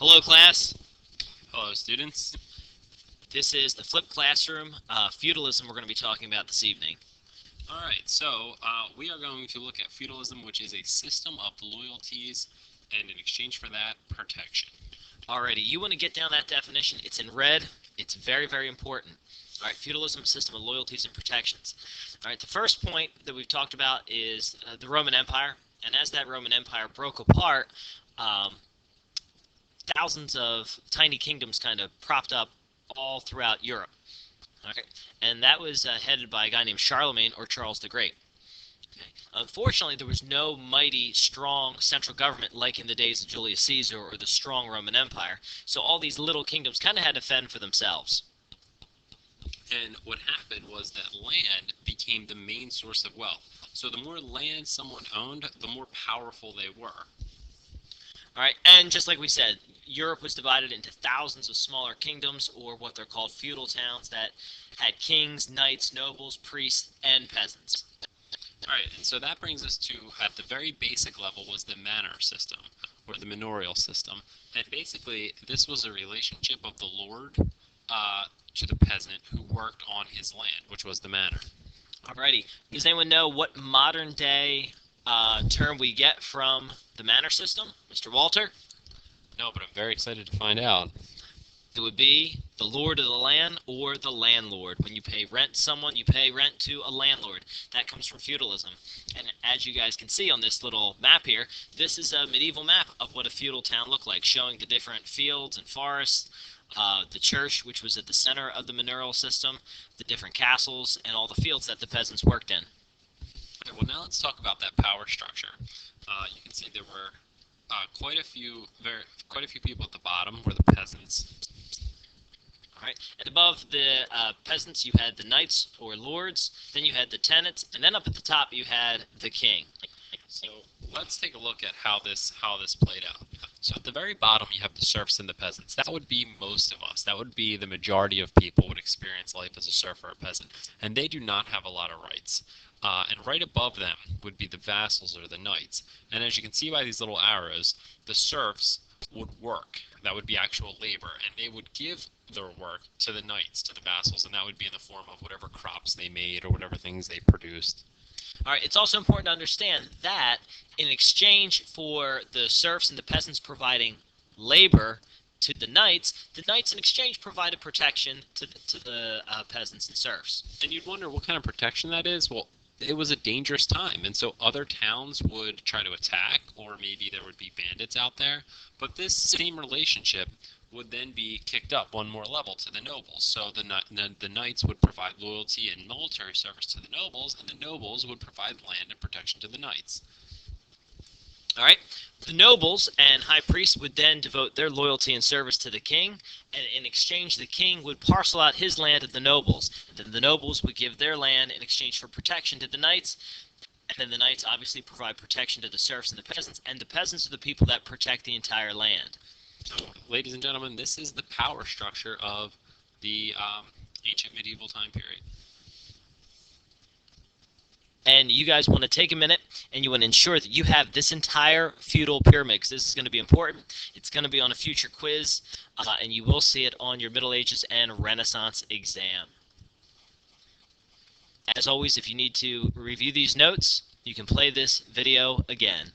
Hello, class. Hello, students. This is the flipped classroom, feudalism we're going to be talking about this evening. Alright, so we are going to look at feudalism, which is a system of loyalties, and in exchange for that, protection. Alrighty, you want to get down that definition. It's in red. It's very, very important. Alright, feudalism, a system of loyalties and protections. Alright, the first point that we've talked about is the Roman Empire. And as that Roman Empire broke apart, thousands of tiny kingdoms kind of propped up all throughout Europe. Okay. And that was headed by a guy named Charlemagne, or Charles the Great. Okay. Unfortunately, there was no mighty, strong central government like in the days of Julius Caesar or the strong Roman Empire. So all these little kingdoms kind of had to fend for themselves. And what happened was that land became the main source of wealth. So the more land someone owned, the more powerful they were. All right, and just like we said, Europe was divided into thousands of smaller kingdoms, or what they're called feudal towns, that had kings, knights, nobles, priests, and peasants. All right, and so that brings us to, at the very basic level, was the manor system, or the manorial system. And basically, this was a relationship of the lord to the peasant who worked on his land, which was the manor. Alrighty, does anyone know what modern day term we get from the manor system? Mr. Walter? No, but I'm very excited to find out. It would be the lord of the land or the landlord. When you pay rent to someone, you pay rent to a landlord. That comes from feudalism. And as you guys can see on this little map here, this is a medieval map of what a feudal town looked like, showing the different fields and forests, the church, which was at the center of the manorial system, the different castles, and all the fields that the peasants worked in. Okay, well, now let's talk about that power structure. You can see there were quite a few people at the bottom were the peasants. All right, and above the peasants, you had the knights or lords. Then you had the tenants, and then up at the top, you had the king. So let's take a look at how this played out. So at the very bottom, you have the serfs and the peasants. That would be most of us. That would be the majority of people would experience life as a serf or a peasant, and they do not have a lot of rights. And right above them would be the vassals or the knights. And as you can see by these little arrows, the serfs would work. That would be actual labor, and they would give their work to the knights, to the vassals, and that would be in the form of whatever crops they made or whatever things they produced. All right, it's also important to understand that in exchange for the serfs and the peasants providing labor to the knights in exchange provided protection to the peasants and serfs. And you'd wonder what kind of protection that is. Well, it was a dangerous time, and so other towns would try to attack, or maybe there would be bandits out there. But this same relationship would then be kicked up one more level to the nobles. So the knights would provide loyalty and military service to the nobles, and the nobles would provide land and protection to the knights. All right, the nobles and high priests would then devote their loyalty and service to the king, and in exchange the king would parcel out his land to the nobles. And then the nobles would give their land in exchange for protection to the knights, and then the knights obviously provide protection to the serfs and the peasants are the people that protect the entire land. So, ladies and gentlemen, this is the power structure of the ancient medieval time period. And you guys want to take a minute and you want to ensure that you have this entire feudal pyramid, because this is going to be important. It's going to be on a future quiz, and you will see it on your Middle Ages and Renaissance exam. As always, if you need to review these notes, you can play this video again.